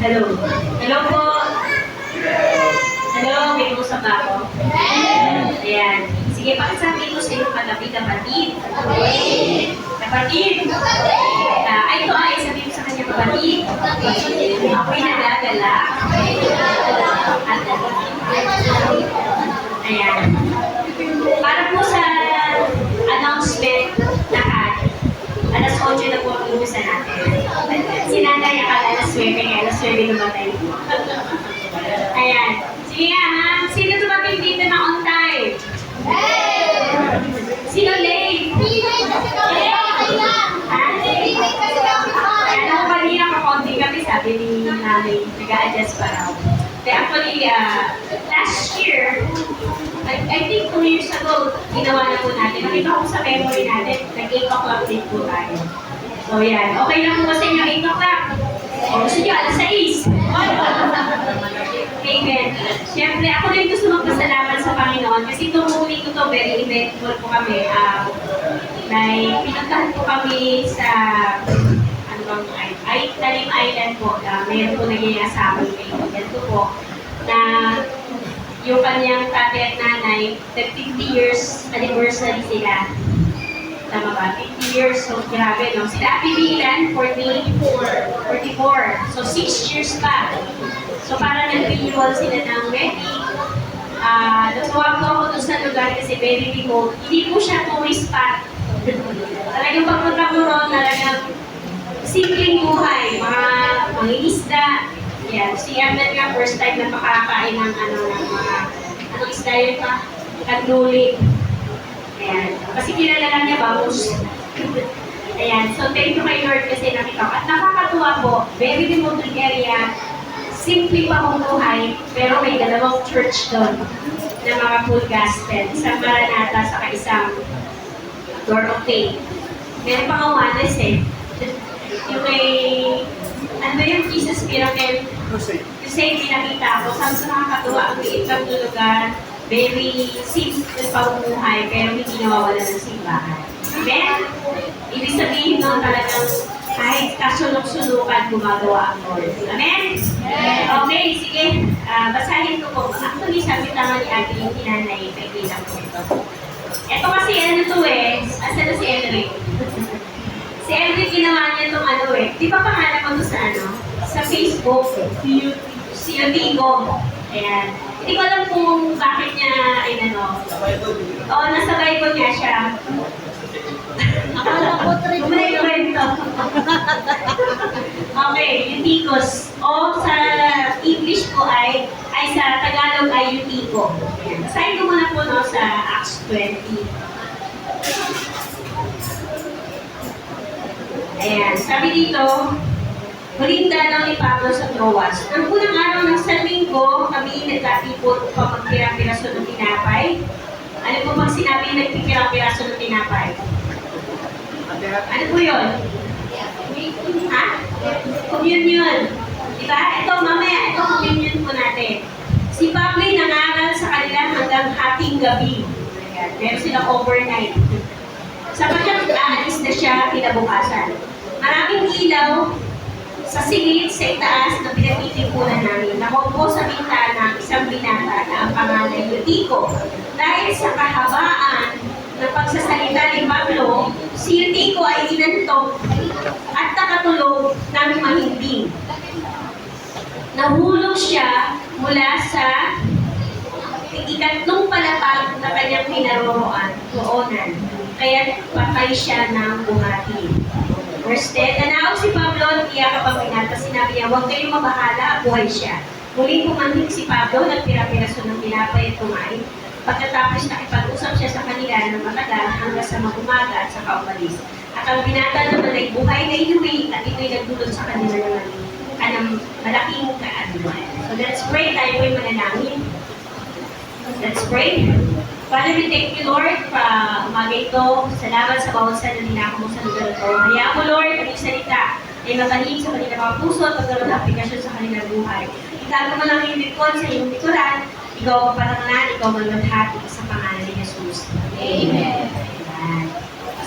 Hello. Hello po. Hello, may usap ba ako? Ayan. Sige, pakisabi ko sa iyo kapatid. Kapatid. Ay, ito ay sabihin sa kanya kapatid. Ako'y nagagala. Ayan. Para po sa announcement lahat, alas 8 na po ang inusan natin. Sinanay akala alas 9, kaya alas 9 namatay. Ayan. Sige nga ha, sino tumating dito na on time? Sino late? Ayan ako kanina kakonti kami, sabi ni nanay, nag-a-adjust pa raw. Actually, last year, I think 2 years ago, ginawa na po natin. Nakita ko sa memory natin, nag-8 o'clock din po tayo. So yan, okay lang po sa inyo 8 o'clock. O gusto nyo, alas 6. Amen. Siyempre, ako rin gusto magpasalamat sa Panginoon kasi itong huli ko to, very eventful po kami. May pinuntahan po kami sa Talim Island po. Mayroon po naging asawa ng kaibigan ko po na yung kanyang tatay at nanay, 50 years anniversary sila. Tama ba? 50 years. So, grabe, no? Sila Pibilan, 44. So, 6 years pa. So, parang nag-renewal sila ng wedding. Natuwag ko ako doon sa lugar kasi very remote. Hindi po siya tourist spot. Talagang pagpunta ko roon, talagang simpleng buhay. Mga isda. Yan. Si Ahmed nga, first time na makakain ng anong isda yun pa? Kagnuli. Ayan. Kasi kilala lang niya bangus. Ayan. So, thank you kay Lord kasi nakita ko. At nakakatuwa po, very remote area, simple pamumuhay, pero may dalawang church doon na mga full gospel. Isang Maranatha sa isang Door of Faith. Meron pang awanes eh. Yung may, ano yung Jesus Miracle? Yung same pinakita ko. Sabi sa nakakatuwa, ang liit lang ng lugar, very simple pamumuhay, pero hindi nawawala ng simbahan. Amen? Ibig sabihin nun talagang kahit kasulok-sulukan gumagawa ang Lord. Amen? Okay, sige. Basahin ko po. Actually, sabi tama ni Ate yung hinanay, kaibigan ko ito. Ito kasi ano to eh. Asa na si Enric? Si Enric ginawa niya itong ano eh. Di ba pangalan mo to sa ano? Sa Facebook. Si Utigo. Ayan. Hindi ko alam kung bakit niya, ay ano. Oo, nasa Bible niya siya. Akala ko may kwento. Okay, Eutychus. O sa English po ay sa Tagalog ay Eutico. Basahin ko muna po no, sa Acts 20. Ayan, sabi dito, huling dalaw ni Pablo sa Troas. Ang unang araw ng Linggo, kami nagkatipot upang magpirang-piraso ng tinapay. Ano po bang sinabi nagpipirang-piraso ng tinapay? Ano po yun? Ha? Communion. Diba? Ito, mamaya, ito communion po natin. Si Pablo nangaral sa kanila hanggang hating gabi. Ayan. Meron silang overnight. Sapagkat aalis na siya kinabukasan. Maraming ilaw sa silid sa itaas na pinagtitipunan namin. Nakaupo sa bintana isang binata na ang pangalan Eutico. Dahil sa kahabaan ng pagsasalita ni Pablo, si Eutico ay inantok at nakatulog ng mahimbing. Nahulog siya mula sa ikatlong palapag na kanyang pinaroroonan. Kaya patay siya ng bumati. Verse 10, nanawag si Pablo at iyak ang binata. Sinabi niya, huwag kayong mabahala, buhay siya. Muling pumanhik si Pablo, nagpira-piraso ng tinapay at kumain. Pagkatapos nakipag-usap siya sa kanila ng matagal hanggang sa mag-umaga at saka umalis. At ang binata naman ay buhay na inuwi at ito'y nagdulot sa kanila naman kanang malaking kaadiwan. So let's pray, tayo po'y manalangin. Let's pray. Father, we thank you, Lord, umaga ito. Salamat sa bawat sanalina mo sa lugar ito. Hayaan mo, Lord, ang iyong salita ay matalim sa kanilang mga puso at magkaroon ng aplikasyon sa kanilang buhay. Itago mo lang yung likod sa iyong likuran. Ikaw ang patanganan, ikaw ang maghati sa pangalan ni Jesus. Amen. Ayan.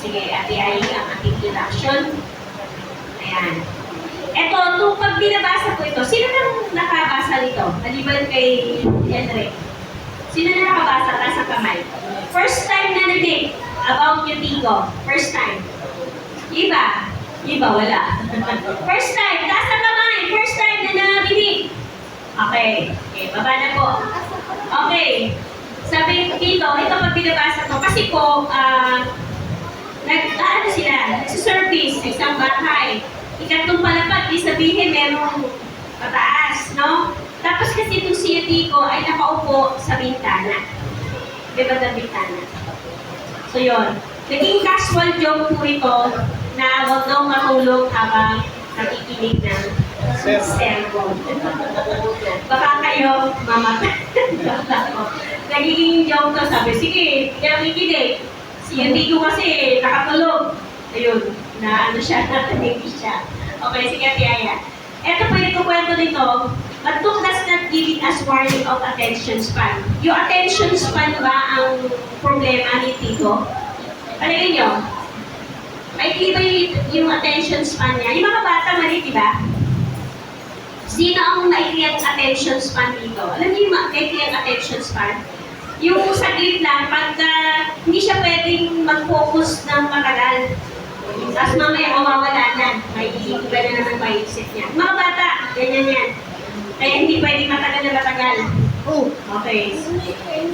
Sige, Ate Ai, ang ating introduction. Ayan. Ito, itong pag binabasa ko ito, sino nang nakabasa nito? Maliban kay Henry. Sino na nakabasa? Taas ang kamay. First time na narinig about yung Tico. First time. Iba? Iba, wala. First time. Taas ang kamay. First time na narinig. Okay. Okay, baba na po. Okay. Sabi dito, ito pag binabasa ko, kasi po, ano sila, nagsiservice sa isang bahay. Ikatlong palapag, di sabihin merong pataas, no? Tapos kasi itong si Tico ay nakaupo sa bintana. Diba sa bintana? So yun. Naging casual joke po ito na huwag daw matulog habang nakikinig ng cellphone. Baka kayo mamatay. Nagiging joke to, sabi, sige, kaya nakikinig. Si Tico kasi nakatulog. Ayun, na ano siya, natanig siya. Okay, sige, Tiaya. Ito po yung kukwento nito. But book does not giving us warning of attention span. Yung attention span ba ang problema ni Tito? Palagay nyo? May iba yung attention span niya. Yung mga bata mali, di ba? Sino ang maikli ang attention span dito? Alam niyo yung maikli ang attention span? Yung saglit lang, pagka hindi siya pwedeng mag-focus ng matagal. Tapos mamaya mawawala na. May iba na naman maisip niya. Mga bata, ganyan yan. Kaya hindi pwedeng matagal na matagal. Okay.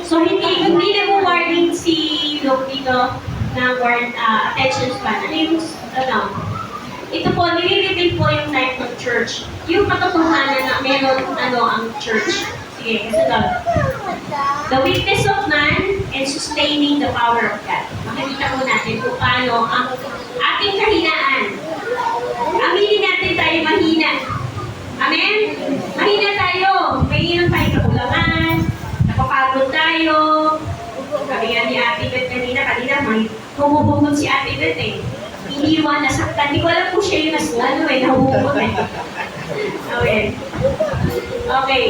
So hindi nag-warning si Luke dito ng word attention span. Ano yung, ito po, nire-reveal po yung type ng church. Yung katotohanan na meron ang church. Sige, kasi ito. The weakness of man and sustaining the power of God. Makikita po natin kung paano ang ating kahinaan. Aminin natin tayo mahina. Amen? Mahina tayo. Mahina tayo kakulangan. Napapagod tayo. Sabi nga ni Ate Beth kanina may humuhugot si Ate Beth eh. Iniwan, nasaktan. Hindi ko alam kung siya yung nahuhugot eh. Okay. Okay.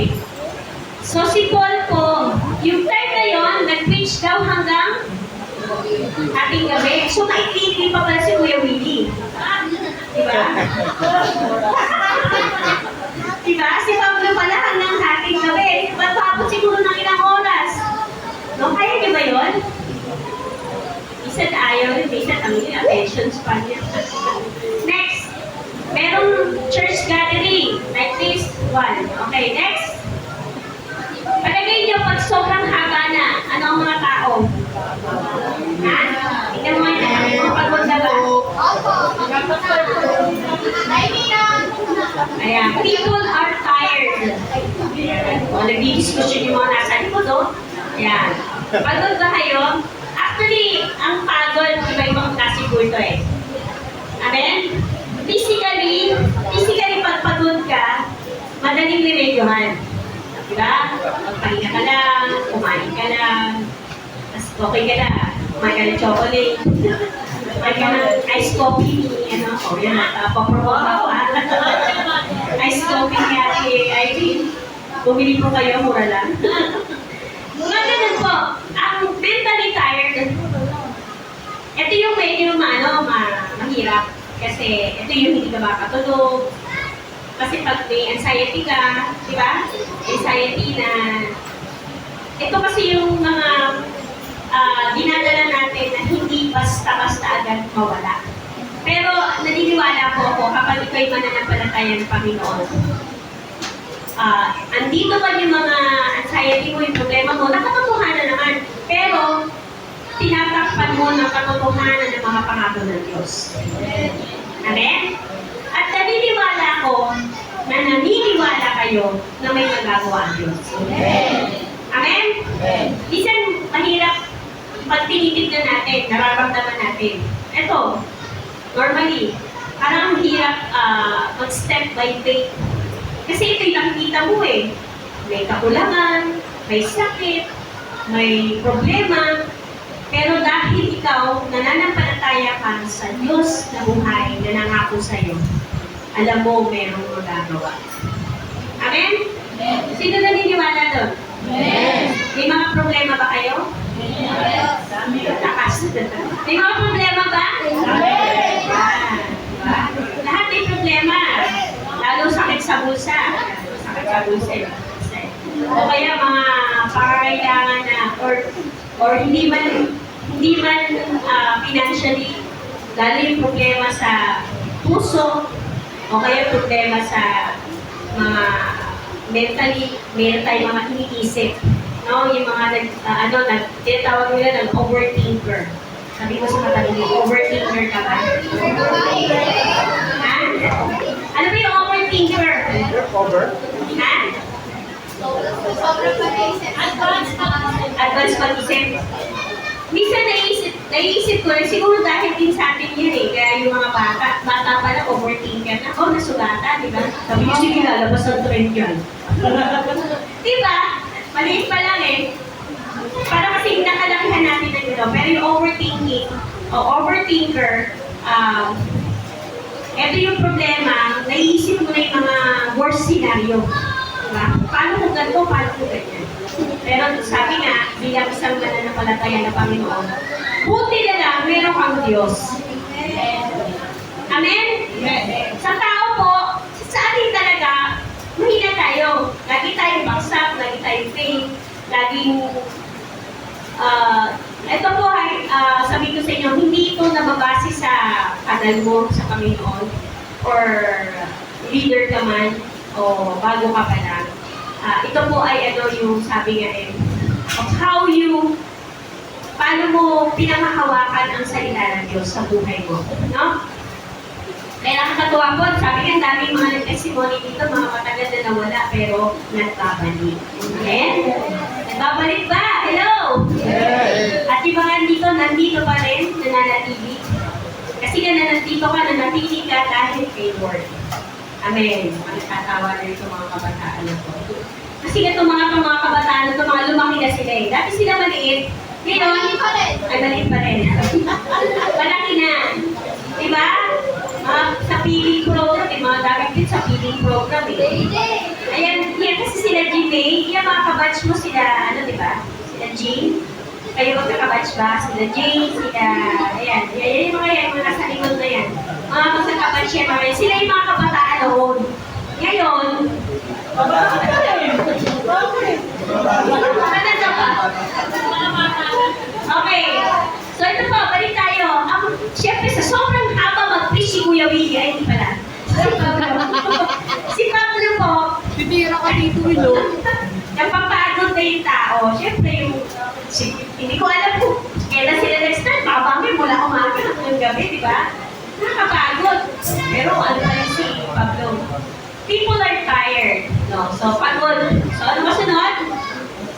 So si Paul po, yung time na yon, nag-preach daw hanggang ating gabi. So maikli pa pala si Kuya Willie. Diba? Diba? Si Pablo pala hanggang ating gabi. Magpapot siguro ng ilang oras. No, kaya niyo ba yun? Isa na ayaw, isa ang attention span niya. Next, merong church gathering. Like this one. Okay, next. Palagay niyo, pag sobrang haba na, ano ang mga tao? Ha? Tingnan mo yan, pagod na ba? Ayan, people are tired. O, nagdi-discussion yung mga nasa likod, o. Ayan. Pagod ba kayo? Actually, ang pagod, iba-ibang klase po ito eh. Amen? Physically, pag pagod ka, madaling remedyohan. Diba? Magpahinga ka lang, kumain ka lang, tapos okay ka na, kumain ka ng chocolate, kumain ka ng ice coffee, o yan, papromote ako ha. Ice coffee ni Ate Irene, bumili po kayo, mura lang. Mga ganun po, ang mentally tired, ito yung medyo mahirap, kasi ito yung hindi ka makatulog. Kasi pag may anxiety ka, di ba? Anxiety na, ito kasi yung mga dinadala natin na hindi basta-basta agad mawala. Pero naniniwala po ako kapag ito'y mananampalataya ng Panginoon. Andito pa yung mga anxiety mo, yung problema mo, nakatotohanan naman. Pero, tinatakpan mo ng katotohanan ng mga pangako ng Diyos. Amen? At naniniwala ko na naniniwala kayo na may magagawa ang Diyos. Amen? Minsan, mahirap pag tinitignan natin, nararamdaman natin. Ito, normally, parang hirap mag-step by faith. Kasi ito'y nakikita mo eh. May kakulangan, may sakit, may problema. Pero dahil ikaw nananampalataya ka sa Diyos na buhay na nangako sa iyo, alam mo merong magagawa. Amen? Sino naniniwala doon? May mga problema ba kayo? Lakas. May mga problema ba? Diba? Lahat may problema. Lalo sakit sa bulsa. Masakit sa bulsa. O kaya mga pangangailangan na or hindi man financially, lalo yung problema sa puso o kaya problema sa mga mentally, meron tayong mga iniisip. No? Yung mga tinatawag nila ng overthinker. Sabi ko sa katabi, overthinker ka ba? Ha? Ano ba yung overthinker? Ha? Advance pag-isip. Minsan naisip ko, siguro dahil din sa atin yun eh. Kaya yung mga bata pala overthinker na, nasugatan, di ba? Sabi ko, sige, lalabas ang trend yan. Di ba? Maliit pa lang eh. Para kasi nakalakihan natin ng gano'n. Pero yung overthinking, o overthinker, ito yung problema, naiisip mo na yung mga worst scenario. Diba? Paano kung ganito, paano kung ganyan? Pero sabi nga, bilang isang mananampalataya ng Panginoon, buti na lang, meron kang Diyos. Amen? Sa tao po, sa atin talaga, mahina tayo. Lagi tayong baksak, lagi tayong fail, laging ito po ay sabi ko sa inyo, hindi ito nababase sa kanal mo sa Panginoon or leader ka man o bago ka pa lang. Ito po ay yung sabi nga of how you paano mo pinamahawakan ang salita ng Diyos sa buhay mo. No? Kaya nakakatuwa po, sabi nga daming mga testimony dito, mga matagal na nawala pero nagbabalik. Amen? Nagbabalik ba? Hello? Yes. At yung mga nandito pa rin, nananatili. Kasi nga nandito ka, nanatili ka dahil kay Lord. Amen. Magkatawa na ito mga kabataan na to. Kasi nga itong mga kabataan na ito, mga lumaki na sila eh. Dati sila maliit. Ngayon, maliit pa rin. Malaki na. Diba? Sa feeling program, mga dagat din sa feeling program eh. Ayan, yan kasi sila Jimmy, yung mga kabatch mo sila, diba? Sila Jane. Kayo magkakabatch ba? Sila Jane, sila, ayan, yung mga nasa likod na yan. Mga magkakabatch yan, sila yung mga kabataan noon. Ngayon, maganda ba? Okay. So ito po, balik tayo. Siyempre, sa sobrang haba mag-preach si Kuya Willie, ay hindi pala. Si Pablo po, Bibira ka dito, Willow. napapagod na yung tao. Siyempre, hindi ko alam kung kailan sila nag-start. Babangin mula umaga hanggang gabi, di ba? Nakakapagod. Pero ano pa rin si Pablo? People are tired. No? So, pagod. So, ano masunod?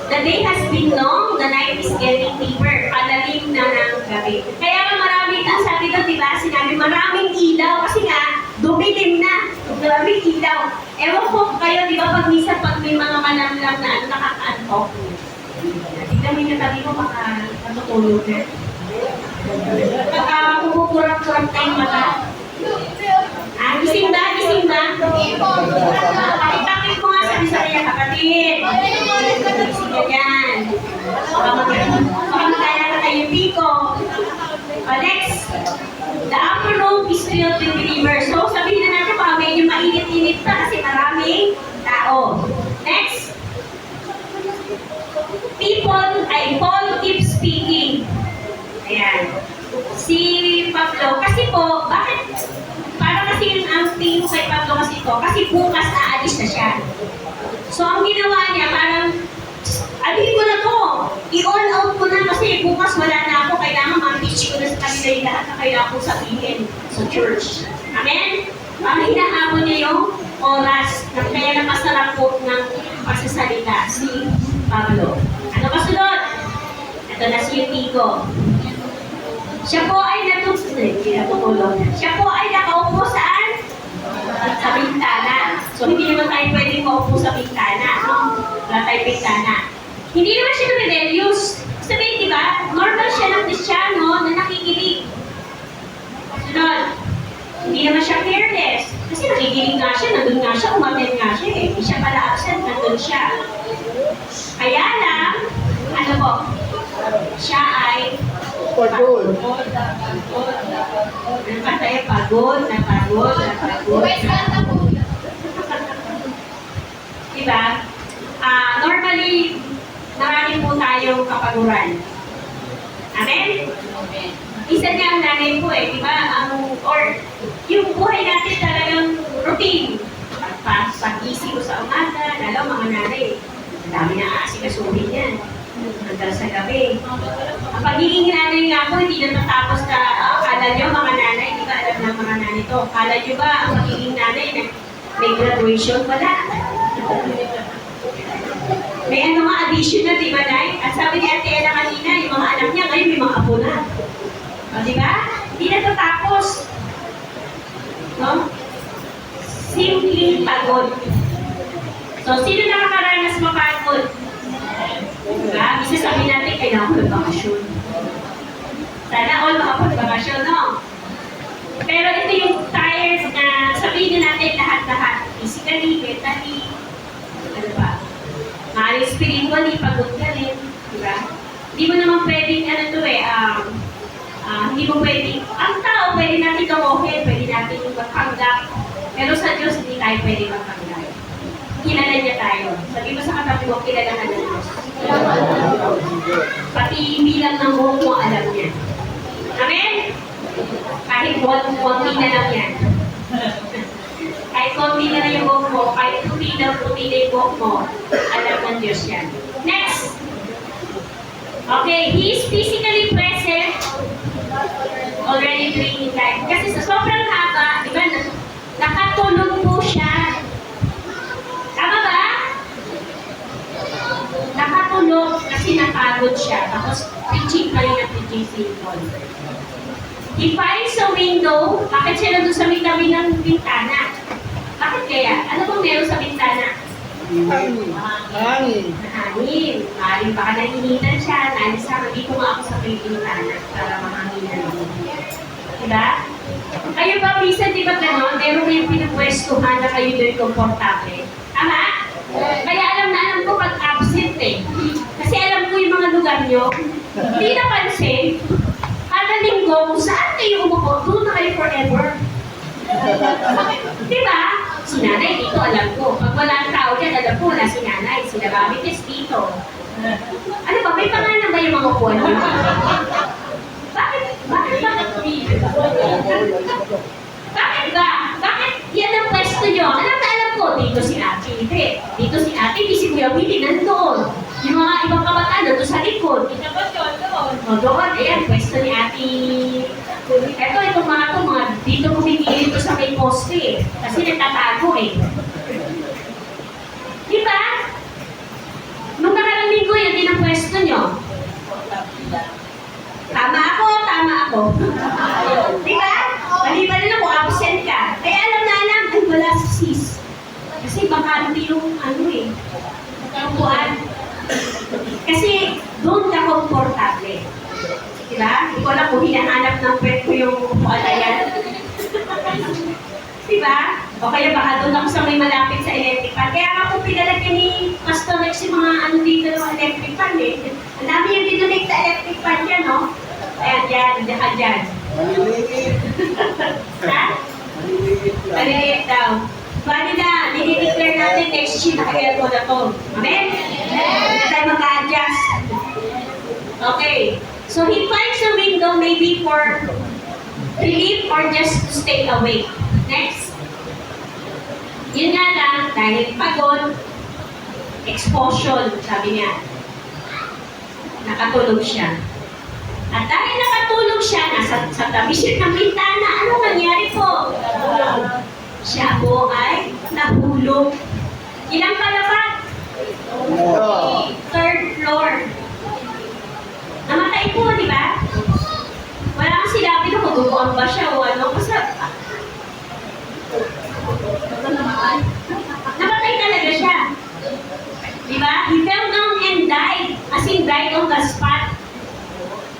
The day has been long, the night is getting deeper. Padaling na ng gabi. Kaya nga maraming, ang sabi doon, diba, sinabi maraming ilaw kasi nga, dumilim na. Maraming ilaw. Ewan po kayo, di ba, pag may mga manamlang na nakaka-antok. Tignan mo yung natabi mo, baka natutulog na. Baka kumukurap-kurap na yung mata. Gising ba? Gising ba? Pakipakit ko nga sabi sa kanya, kapatid. Gising ka dyan. Baka magkaya ka tayo piko. Next, the upper room is filled with believers. So, sabihin na natin baka medyo mainit-init pa kasi maraming tao. Next, Paul keeps speaking. Ayan. Si Pablo, kasi po, bakit? Para kasi ang tingin ko kay Pablo kasi ito, kasi bukas aalis na siya. So, ang ginawa niya, parang, alin ko na to, i-all out ko na kasi bukas wala na ako, kailangan ma-teach ko na sa kanila yung lahat na kailangan ko sabihin sa church. Amen? Parang hinahabol niya yung oras na kaya napasarap po ng pagsasalita si Pablo. Ano ba sunod? Ito na si Eutico. Siya po ay natutulog. Siya po ay nakaupo saan? Sa bintana. So, hindi naman tayo pwedeng maupo sa bintana. Wala tayong bintana. Hindi naman siya rebellious. Sabihin, di ba? Normal siya ng Kristiyano na nakikinig. Sunod. Hindi naman siya fearless. Kasi nakikinig nga siya, nandun nga siya, umaten nga siya eh. Hindi siya pala absent, nandun siya. Kaya lang, ano po? Siya ay Pagod. Ano ba tayo? Pagod. kapaguran. Amen? Isa niya ang nanay ko di ba? Or yung buhay natin talagang routine. Pag-isip ko sa umaga, lalo mga nanay, ang dami na aasikasuhin yan. Hanggang sa gabi. Ang pagiging nanay nga po, hindi na natapos na, akala nyo mga nanay, hindi ba alam ng mga nanay to? Akala nyo ba ang pagiging nanay na may graduation? Wala. May mga addition na, di ba, Nay? At sabi ni Ate Ella kanina, yung mga anak niya, ngayon may mga apo na. Di ba? Hindi na tatapos. No? Simpleng pagod. So, sino nakakaranas mapagod? Diba? Bisa sabihin natin, kailangan ko magbakasyon. Sana all makapagbakasyon, no? Pero ito yung tired na sabihin natin lahat-lahat. Physically, mentally, ano ba? Maaaring spiritually, pagod ka rin. Diba? Hindi mo naman pwedeng, hindi mo pwedeng, ang tao pwede natin kamohin, pwede natin magpanggap. Pero sa Diyos, hindi tayo pwede magpanggap. Kilala niya tayo. Sabi mo sa katabi mo, kilala ka ng Diyos. Pati bilang ng buhok mo, alam niya. Amen? Kahit konti na lang yan. Kahit konti na lang yung buhok mo, kahit puti na yung buhok mo, alam ng Diyos yan. Next! Okay, He is physically present already during His life. Kasi sa sobrang haba, di ba, nakatulog po siya. Tama ba? Nakatulog kasi napagod siya. Tapos, preaching pa rin ang preaching simple. He finds a window. Bakit siya nandun sa may tabi ng bintana? Bakit kaya? Ano bang meron sa bintana? Hangin. Hangin. Maaaring baka naninitan siya. Nalisahan, dito nga ako sa may bintana para mahanginan ako. Diba? Kayo ba, minsan, di ba gano'n? Meron kayong pinapwestuhan na kayo doon komportable. Tama? Kaya alam ko pag absent Kasi alam ko yung mga lugar nyo, hindi napansin, kada linggo, kung saan kayo umupo, doon na kayo forever. Diba? Si nanay dito, alam ko. Pag wala ang tao dyan, alam ko, wala si nanay. Sila Babites dito. Ano ba? May pangalan ba yung mga upuan nyo? Bakit ba? Bakit yan ang pwesto nyo? Alam ko, dito si Ate Ibe. Dito si Ate Ibe, si Kuya Willie nandoon. Yung mga ibang kabataan nandoon sa likod. Dapat yun, doon. O doon, ayan, pwesto ni Ate. Itong mga dito kumikili ito sa may poste kasi nagtatago Di ba? Nung nakarang linggo, yan din ang pwesto nyo. Tama ako. Di ba? Maliban na kung absent ka. Kaya alam, ay wala si sis. Kasi baka hindi yung upuan. Kasi doon ka komportable. Diba? Hindi ko alam kung hinahanap ng pet ko yung upuan na yan. Diba? O kaya baka doon ako sa may malapit sa electric fan. Kaya nga kung pinalagyan ni Pastor Rex yung mga dito ng electric fan Ang dami yung dinonate sa electric fan dyan, no? Ayan, dyan. Maliliit. Ha? Maliliit daw. Bali na, dinideclare natin next year kaya ko na to. Amen? Hindi na tayo mag-a-adjust. Okay. So he finds a window maybe for relief or just to stay awake. Next. Yun nga lang, dahil pagod, expulsion, sabi niya. Nakatulog siya. At dahil nakatulog siya, sa tabi siya ng bintana, ano nangyari po? Siya po ay nahulog. Ilang palapat? Third floor. Namatay po, di ba? Wala kang sinabi na kutubuan ba siya o ano. Basta, namatay talaga siya. Di ba? He fell down and died. As in, died on the spot.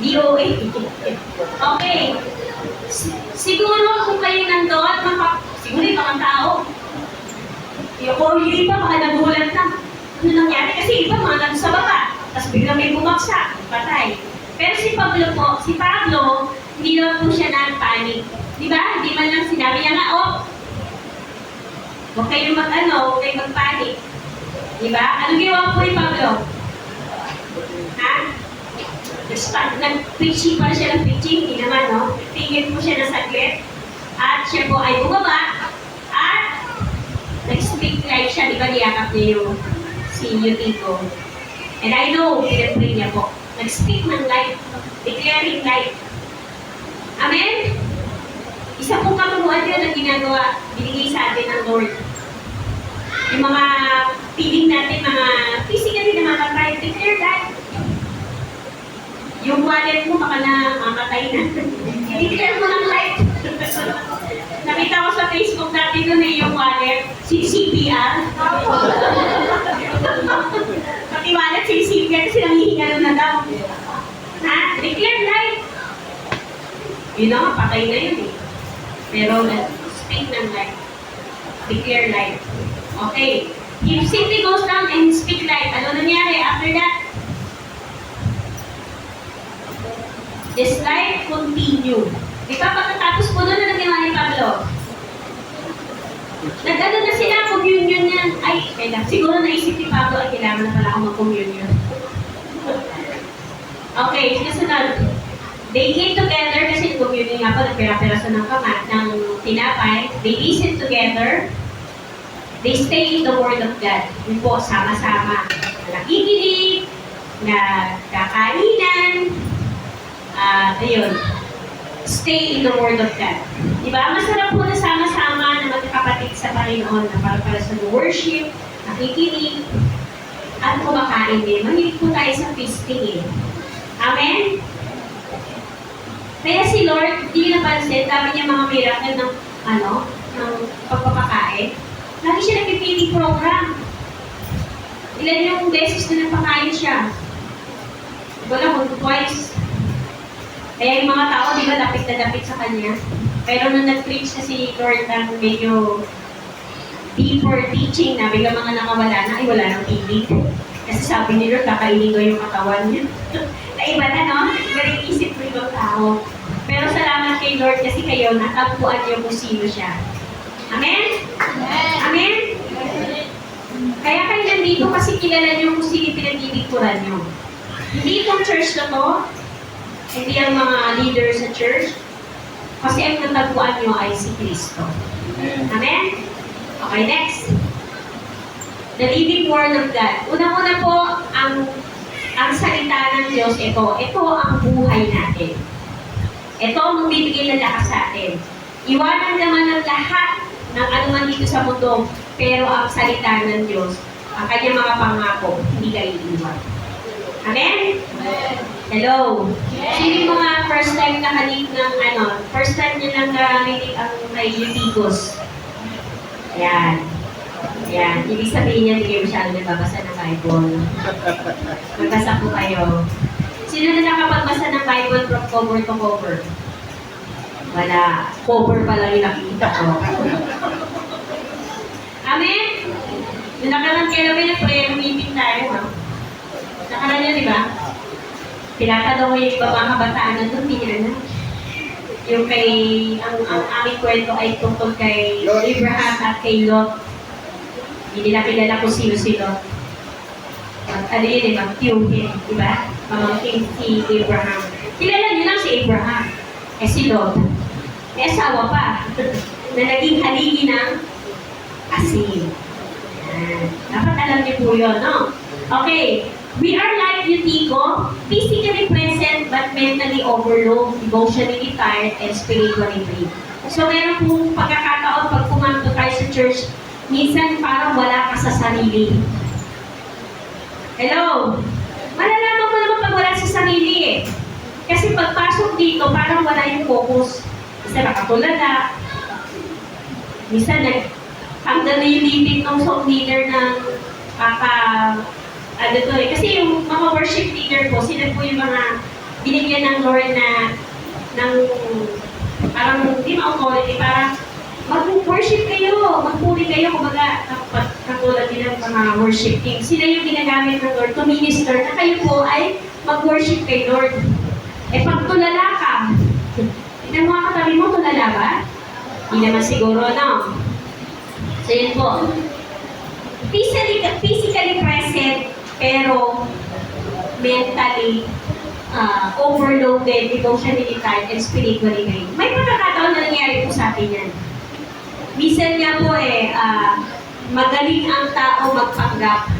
DOA. Okay. Siguro kung kayo nandoon, siguro yung mga tao. Yung hindi pa, mga nagulat na. Ano nangyari? Kasi iba mga nandun sa baba. Tapos biglang may bumagsak. Patay. Pero si Pablo, hindi naman po siya na-panic. Di ba? Hindi man lang sinabi niya nga, huwag kayong huwag kayong mag-panic. Di ba? Ano ginawa po ni Pablo? Ha? Nag-preaching pa siya ng preaching, hindi naman, no? Tingin po siya ng saglit. At siya po ay bumaba. At nag-speak light siya, di ba niyakap niya yung si Yutiko. And I know, pinag-pray niya po. Nag-speak ng light, declaring light. Amen? Isa pong katuruan yun na ginagawa, binigay sa atin ng Lord. Yung mga feeling natin, mga physically na makakaya, declare that. Yung wallet mo, baka na mamatay na. I-declare mo ng light. Nakita ko sa Facebook natin doon yung wallet, CPR. Pati wallet, CPR, kasi nangihinga na daw. Ha? Declare light. Yun na nga, patay na yun eh. Pero, speak ng light. Declare light. Okay. If simply goes down and speak light, ano nangyari after that? This light continue. Di ba pagkatapos po doon na nagawa ni Pablo? Nag-ano na sila, communion yan. Ay, kaya siguro naisip ni Pablo, ay kailangan na pala ako mag-communion. Okay, susunod. They came together kasi communion nga po, nagpira-piraso ng kamat, ng tinapay. They listen together. They stay in the Word of God. Yun po, sama-sama. Nakikinig, nagkakainan, ayun, stay in the Word of God. Diba? Masarap po na sama-sama na magkakapatid sa Panginoon na para sa worship, nakikinig, at kumakain din. Mahilig po tayo sa feasting eh. Amen? Kaya si Lord, hindi napansin, dami niya mga miracle ng, ng pagpapakain. Lagi siya nag-feeding program. Ilan yung beses na nagpakain siya? Wala kung twice. Kaya yung mga tao, di ba, dapit na dapit sa kanya. Pero nung nag-preach na si Lord ng medyo deeper teaching na bigla mga nakawala na, ay wala nang tinig. Kasi sabi ni Lord, kakainin ko yung katawan niya. Naiba na, no? Iba rin isip mo yung tao. Pero salamat kay Lord kasi kayo, natagpuan niyo kung sino siya. Amen? Amen? Kaya kayo nandito kasi kilala niyo kung sino pinag-ibigturan niyo. Hindi itong church na to, hindi ang mga leaders sa church, kasi ang natagpuan nyo ay si Kristo. Amen? Okay, next. The living word of God. Unang-una po, ang salita ng Diyos, ito ang buhay natin. Ito ang magbibigay ng lakas sa atin. Iwanan naman ng lahat ng anuman dito sa mundo, pero ang salita ng Diyos, ang kanyang mga pangako, hindi kayo iiwan. Amen? Hello? Sino yung mga first time nakanig ng first time nyo lang narinig ang may Eutychus? Yan. Yan. Ibig sabihin niya, hindi kayo masyado nagbabasa ng Bible. Magbasa po kayo. Sino na nakapagbasa ng Bible from cover to cover? Wala. Cover pa lang yung nakikita ko. Amen? Yung nakarang kailan na prayer meeting tayo, ha? Nakarang niya, di ba? Tinatanong ko yung iba mga kabataan na doon, hindi na. Yung kay, ang aming kwento ay tungkol kay Abraham at kay Lot. Hindi nila kilala kung sino si Lot. Ano yun, di ba? Tiyuhin, di ba? Pamangkin si Abraham. Kilala niyo lang si Abraham. Eh si Lot. May asawa pa. Na naging haligi ng asin. Dapat alam niyo po yun, no? Okay. We are like Eutycho, physically present but mentally overloaded, emotionally tired, and spiritually weak. So meron pong pagkakataon pag pumanto tayo sa church, minsan parang wala ka sa sarili. Hello? Malalaman mo naman pag wala sa sarili eh. Kasi pagpasok dito, parang wala yung focus. Minsan nakatulala. Minsan hanggang na yung living ng song leader ng kasi yung mga worship leader po, sila po yung mga binigyan ng Lord na ng parang hindi ma-authority, parang mag-worship kayo, magpuri kayo, kumbaga katulad din ng mga worship team. Sila yung ginagamit ng Lord to minister na kayo po ay mag-worship kay Lord. Eh pag tulala ka, hindi mo mga katabi mo, tulala ba? Hindi naman siguro, no? So yun po. Physically present, pero mentally overloaded emotionally tired and spiritually drained. May pagkakataon na nangyari po sa atin yan. Minsan nga po magaling ang tao magpanggap.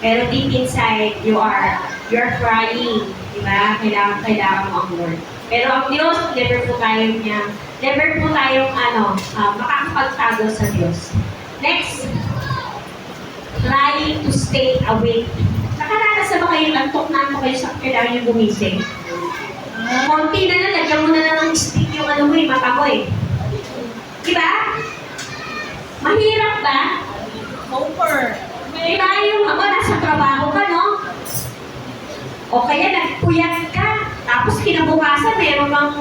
Pero deep inside, you're crying. Diba? Kailangan mo ang Lord. Pero ang Diyos, never po tayong makakapagtago sa Diyos. Next, trying to stay awake. Nakaranas na ba kayo, antok kayo sa kailangan yung gumising? Konti na lang, lagyan mo na lang ng stick yung mata mo eh. Diba? Mahirap ba? Over. Diba yung nasa trabaho ka, no? O kaya nagpuyat ka, tapos kinabukasan, meron bang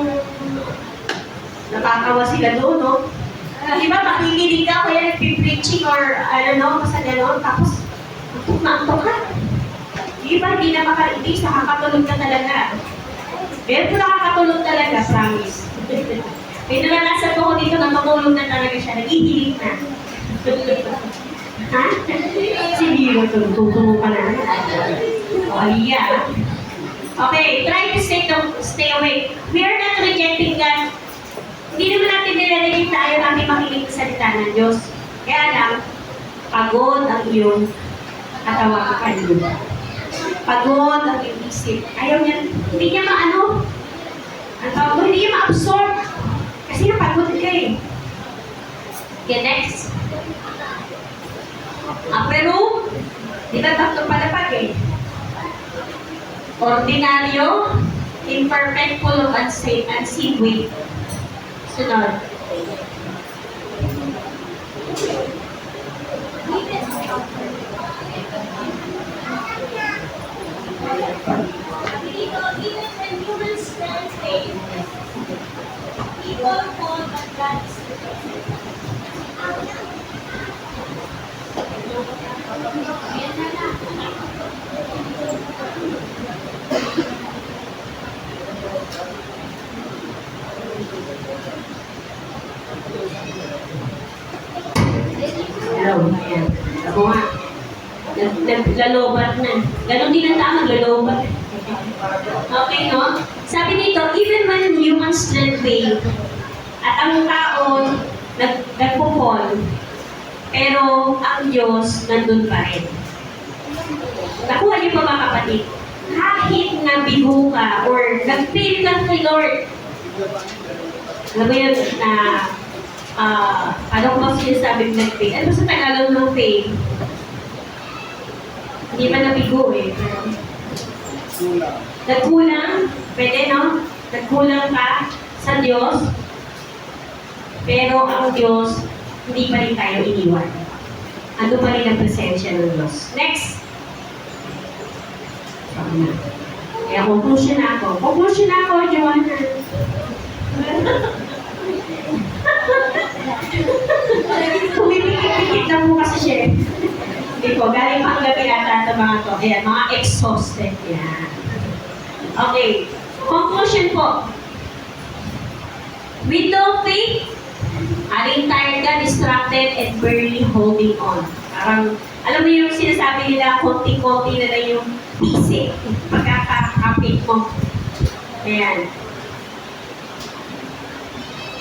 natatawa sila doon, no? Diba, makikinig ka, kaya nagpipreaching or basta gano'n, tapos antok ka. Diba, hindi na makarinig, nakakatulog ka talaga. Pero kung nakakatulog talaga, promise. May naranasan ko dito, natutulog na talaga siya, nagihilig na. Ha? Sige, tutulog ka na. Oh, yeah. Okay, try to stay awake. We are not rejecting God. Hindi naman natin nilalagay tayo natin makinig sa salita ng Diyos. Kaya lang, pagod ang iyong katawan kanina. Pagod ang iyong isip. Ayaw niya, hindi niya ang tawag mo, hindi niya ma-absorb. Kasi napagod ka eh. Okay, next. Upper room, di ba tatlo palapag eh? Ordinaryo, imperfect, full of unseen way. Sunod. Even when humans stand faith, people fall but God is hello, ayan. Ako nga. Lalobat na. Ganon din ang tama, lalobat. Okay, no? Sabi dito, even when humans stand faith, at ang tao nagpupol, pero ang Diyos nandun pa rin. Nakuha niyo pa mga kapatid, kahit nabigo ka or nag-fail ka kay Lord, alam mo yun na ano ko ba sinasabing nag-fail? Ano sa Tagalog ng fail? Hindi pa nabigo eh. Nagkulang, pwede no? Nagkulang ka sa Diyos, pero ang Diyos, hindi pa rin tayo iniwan. Ando pa rin ang presensya ng Diyos. Next! Kaya conclusion na ako. Joanna. Pumipikit lang mo kasi siya. Hindi po, galing pang gabi ata ito mga to. Ayan, mga exhausted. Yan. Okay. Conclusion po. With no faith, aling tired ka, distracted, and barely holding on. Parang, alam mo yung sinasabi nila, konti-konti na lang yung pisik. Pagkakapit mo. Ayan.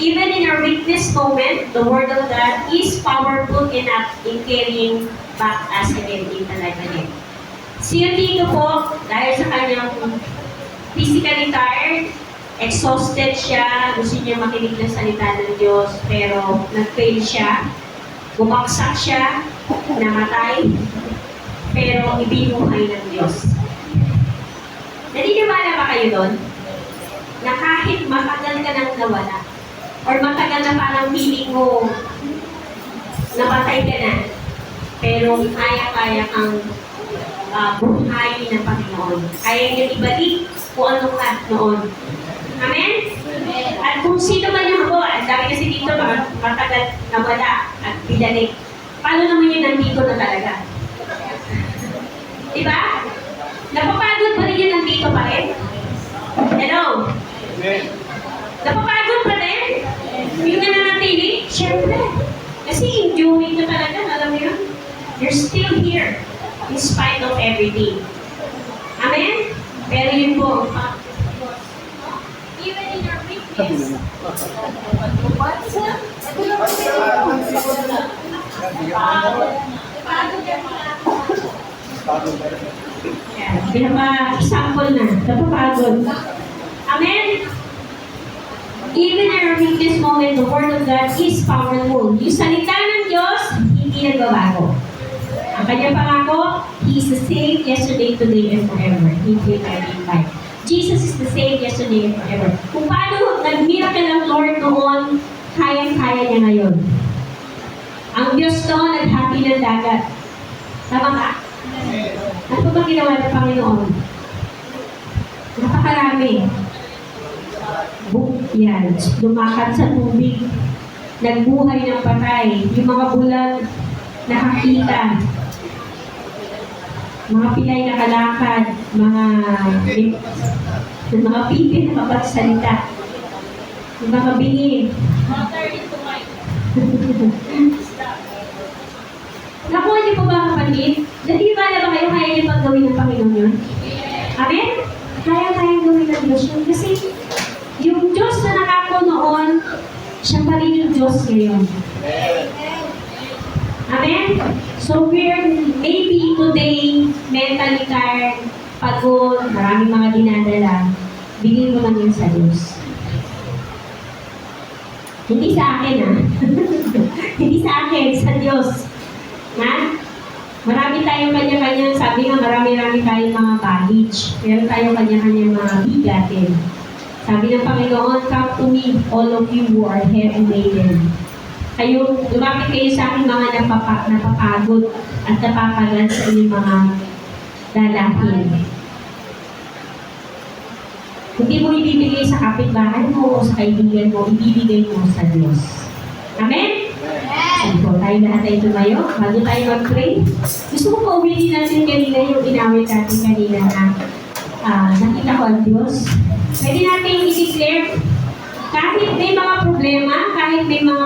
Even in our weakness moment, the Word of God is powerful enough in carrying back us again in the life again. Si Tito po, dahil sa kanyang physically tired, exhausted siya, gusto niya makinig ng salita ng Diyos, pero nag-fail siya, bumagsak siya, namatay, pero ibinuhay ng Diyos. Naniniwala ba kayo doon? Na kahit matagal ka nang nawala, or matagal na parang feeling mo, napatay ka na, pero kaya-kaya kang buhayin ng Panginoon. Kaya niya ibalik kung ano ka noon. Amen? At kung sino man yung ang dami kasi dito matagal na wala at binalik. Paano naman yun nandito na talaga? Diba? Napapagod pa rin yun nandito pa rin? Hello? Amen. Napapagod pa rin? Yung nananatili? Siyempre. Kasi enjoying ka talaga, alam mo yun? You're still here in spite of everything. Amen? Pero yun po, Even in our weakness. example na, napapagod. Amen? Even in our weakness moment, the Word of God is powerful. Yung salita ng Diyos, hindi nagbabago. Ang kanyang pangako, He is the same yesterday, today, and forever. He will identify. Jesus is the same yesterday and forever. Kung paano nag-miracle ang Lord noon, kayang-kaya niya ngayon. Ang Diyos noon, naghati ng dagat. Tama ka? Ano ba ginawa ng Panginoon? Napakarami. Yan, lumakad sa tubig, nagbuhay ng patay, yung mga bulag nakakita, mga pilay nakalakad, mga pipi nakapagsalita, yung mga bingi. Water into wine. Nakuha niyo po ba kapatid? Naniniwala ba kayo kaya niyo pang gawin ng Panginoon yun? Amen? Kaya gawin ng Diyos yun. Kasi yung Diyos na nakako noon, siya pa rin yung Diyos ngayon. Amen? So we're maybe today mentally tired, pagod, maraming mga dinadala. Bigyan mo lang yun sa Diyos. Hindi sa akin, ha? Hindi sa akin, sa Diyos. Ha? Marami tayong kanya-kanya, sabi nga marami-rami tayong mga baggage. Meron tayong kanya-kanya mga bigatin. Sabi ng Panginoon, come to me, all of you who are heavy laden. Kayo, lumapit kayo sa aking mga napapagod at napapagod sa inyong mga dalahin. Hindi mo ibibigay sa kapitbahay mo o sa kaibigan mo, ibibigay mo sa Diyos. Amen? So, tayo lahat ay tumayo. Bago tayo mag-pray, gusto ko pa ulitin natin kanina yung inawit natin kanina na nakita ko ang Diyos. Pwede natin i-declare kahit may mga problema, kahit may mga